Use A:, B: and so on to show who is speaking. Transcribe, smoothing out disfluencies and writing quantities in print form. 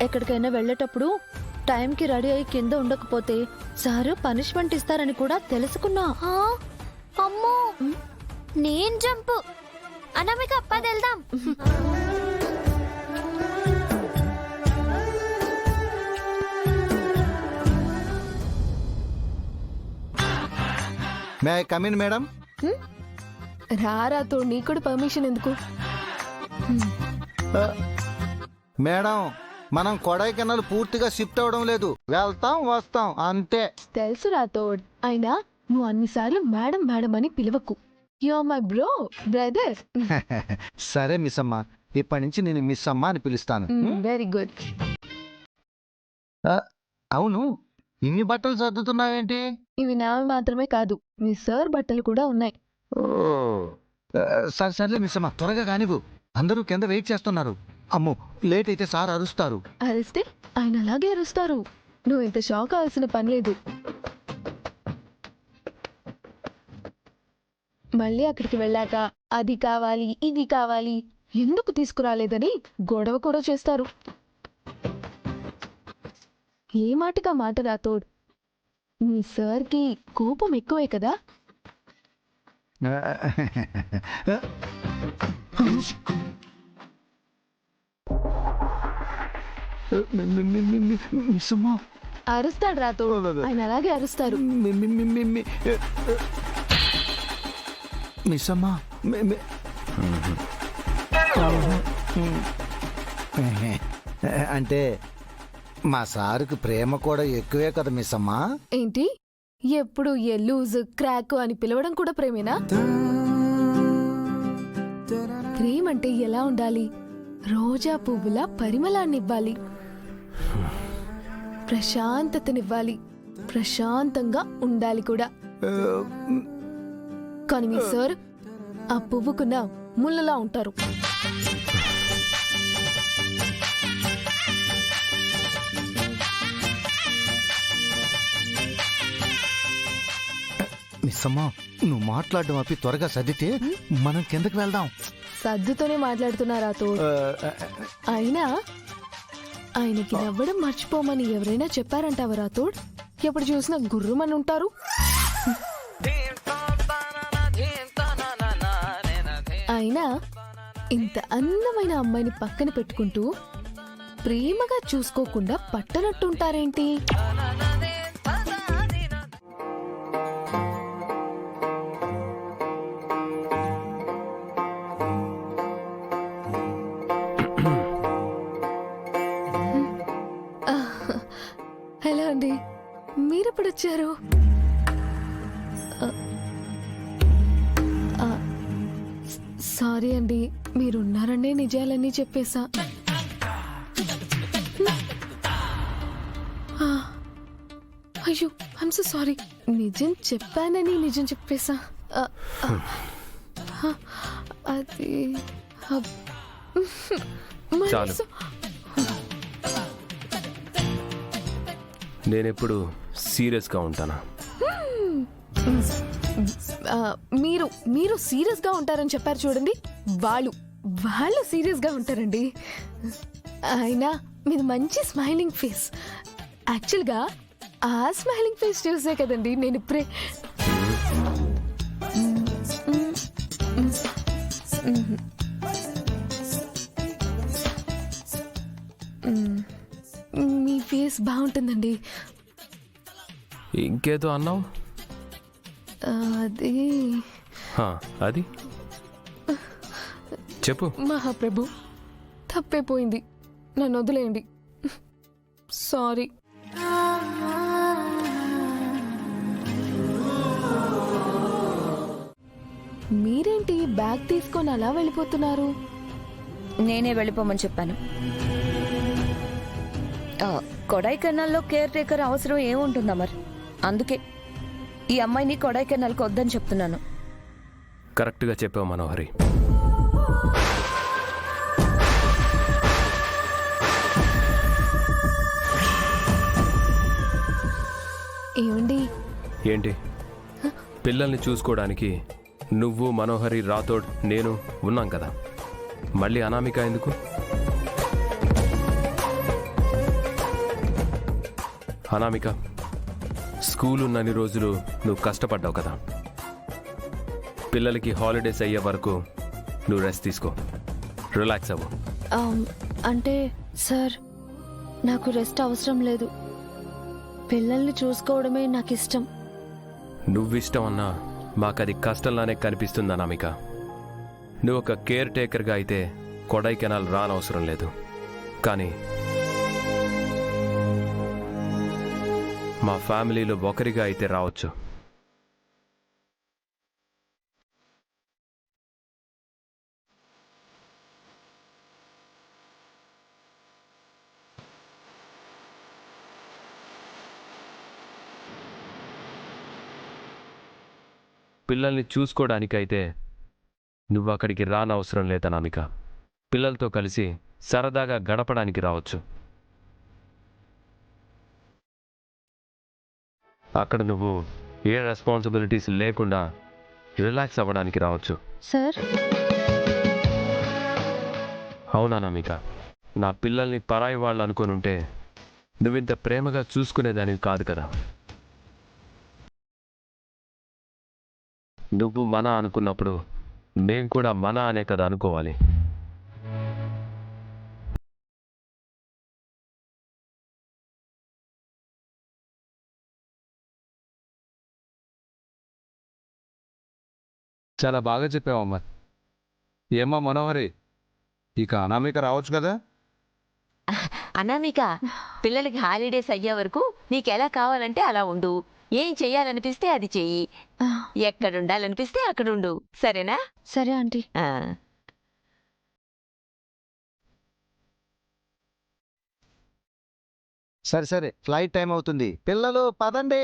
A: ఎక్కడికైనా వెళ్ళేటప్పుడు టైంకి రెడీ అయి కింద ఉండకపోతే సారు పనిష్మెంట్ ఇస్తారని కూడా తెలుసుకున్నా.
B: అమ్మో నేను జంపు అనామిక పది వెళ్దాం.
C: May I come in madam?
D: రారాతో నీ కూడా పర్మిషన్ ఎందుకు?
C: మేడం మనం కొడైకెనాల్ పూర్తిగా షిఫ్ట్ అవడం లేదు, వెళ్తాం వస్తాం అంతే.
D: తెలుసు రాతోడ్, అయినా నువ్వు అన్నిసార్లు మేడం మేడం అని పిలవకు. You are my bro brother.
C: సరే మిస్ అమ్మ, ఇప్పటి నుంచి నేను మిస్ అమ్మ అని పిలుస్తాను.
D: Very good.
C: అవును, ఇన్ని బట్టలు సర్దుతున్నావేంటి?
D: ఇవి నావి మాత్రమే కాదు, మీ సార్ బట్టలు కూడా ఉన్నాయి.
C: సరే సర్లే మిస్ అమ్మ, త్వరగా కానివ్వు, అందరూ కింద వెయిట్ చేస్తున్నారు. అమ్మో లేట్ అయితే సార్ అరుస్తారు.
D: అరిస్తే ఆయన అలాగే అరుస్తారు, నువ్వు ఇంత షాక్ అవ్వాల్సిన పని లేదు. మళ్ళీ అక్కడికి వెళ్ళాక అది కావాలి ఇది కావాలి ఎందుకు తీసుకురాలేదని గొడవ కూడా చేస్తారు. ఏ మాటగా మాట రాతోడ్, మీ సార్కి కోపం ఎక్కువే కదా.
C: మిస్ అమ్మ
D: అరుస్తాడు రాతోడ్, ఆయన అలాగే అరుస్తారు.
C: మిస్ అమ్మ అంటే మా సారుకు ప్రేమ కూడా ఎక్కువే కదా మిస్ అమ్మా.
D: ఏంటి ఎప్పుడు లూజ్ క్రాక్ అని పిలవడం కూడా ప్రేమేనా? ప్రేమ అంటే ఎలా ఉండాలి? రోజా పువ్వులా పరిమళాన్నివ్వాలి, ప్రశాంతతనివ్వాలి, ప్రశాంతంగా ఉండాలి కూడా. కానీ మీ సార్ ఆ పువ్వుకున్న ముళ్ళలా ఉంటారు.
C: మిస్ అమ్మా, నువ్వు మాట్లాడడం ఆపి త్వరగా సర్దితే మనం కిందకి వెళ్దాం.
D: సర్దుతోనే మాట్లాడుతున్నారా తో? అయినా ఆయనకి నవ్వడం మర్చిపోమని ఎవరైనా చెప్పారంటావా రాతోడ్? ఎప్పుడు చూసినా గుర్రుమని ఉంటారు. అయినా ఇంత అందమైన అమ్మాయిని పక్కన పెట్టుకుంటూ ప్రేమగా చూసుకోకుండా పట్టనట్టుంటారేంటి? హలో అండి, మీరెప్పుడు వచ్చారు? సారీ అండి, మీరున్నారనే నిజాలన్నీ చెప్పేశా. అయ్యో ఐమ్ సో సారీ, నిజం చెప్పానని నిజం చెప్పేశా. అది
E: నేనెప్పుడు సీరియస్గా ఉంటానా?
D: మీరు సీరియస్ గా ఉంటారని చెప్పారు చూడండి, వాళ్ళు సీరియస్ గా ఉంటారండి. అయినా మీది మంచి స్మైలింగ్ ఫేస్. యాక్చువల్ గా ఆ స్మైలింగ్ ఫేస్ చూసే కదండి నేను ఇప్పుడే మీ ఫేస్ బాగుంటుందండి.
E: ఇంకేదో అన్నావు? అది చెప్పు.
D: మహాప్రభు, తప్పైపోయింది, నన్ను వదిలేయండి. సారీ. మీరేంటి బ్యాగ్ తీసుకొని అలా వెళ్ళిపోతున్నారు?
A: నేనే వెళ్ళిపోమని చెప్పాను. కొడైకెనాల్లో కేర్ టేకర్ అవసరం ఏముంటుందా మరి? అందుకే ఈ అమ్మాయిని కొడైకెనాల్కి వద్దని చెప్తున్నాను.
E: కరెక్ట్గా చెప్పావు మనోహరి.
D: ఏమండి?
E: ఏంటి? పిల్లల్ని చూసుకోవడానికి నువ్వు, మనోహరి, రాథోడ్, నేను ఉన్నాం కదా, మళ్ళీ అనామిక ఎందుకు? అనామిక, స్కూల్ ఉన్నన్ని రోజులు నువ్వు కష్టపడ్డావు కదా. పిల్లలకి హాలిడేస్ అయ్యే వరకు నువ్వు రెస్ట్ తీసుకో, రిలాక్స్ అవ్వు.
D: అంటే సార్, నాకు రెస్ట్ అవసరం లేదు. పిల్లల్ని చూసుకోవడమే నాకు ఇష్టం.
E: నువ్విష్టం అన్నా మాకది కష్టంలానే కనిపిస్తుంది అనామిక. నువ్వు ఒక కేర్ టేకర్గా అయితే కొడైకెనాల్ రానవసరం లేదు. కానీ మా ఫ్యామిలీలో ఒకరిగా అయితే రావచ్చు. పిల్లల్ని చూసుకోవడానికైతే నువ్వు అక్కడికి రానవసరం లేదనామిక. పిల్లలతో కలిసి సరదాగా గడపడానికి రావచ్చు. అక్కడ నువ్వు ఏ రెస్పాన్సిబిలిటీస్ లేకుండా రిలాక్స్ అవ్వడానికి రావచ్చు.
D: సార్,
E: అవునానామిక, నా పిల్లల్ని పరాయి వాళ్ళు అనుకుని ఉంటే నువ్వింత ప్రేమగా చూసుకునేదానివి కాదు కదా. నువ్వు మన అనుకున్నప్పుడు మేం కూడా మన అనే కదా అనుకోవాలి.
F: చాలా బాగా చెప్పావమ్మా. ఏమ్మా మనోహరి, ఇక అనామిక రావచ్చు కదా?
G: అనామిక, పిల్లలకి హాలిడేస్ అయ్యే వరకు నీకెలా కావాలంటే అలా ఉండు. ఏం చెయ్యాలనిపిస్తే అది చెయ్యి. ఎక్కడ ఉండాలనిపిస్తే అక్కడ ఉండు. సరేనా?
D: సరే ఆంటీ.
G: ఆ.
C: సరే సరే, ఫ్లైట్ టైం అవుతుంది. పిల్లలు పదండి.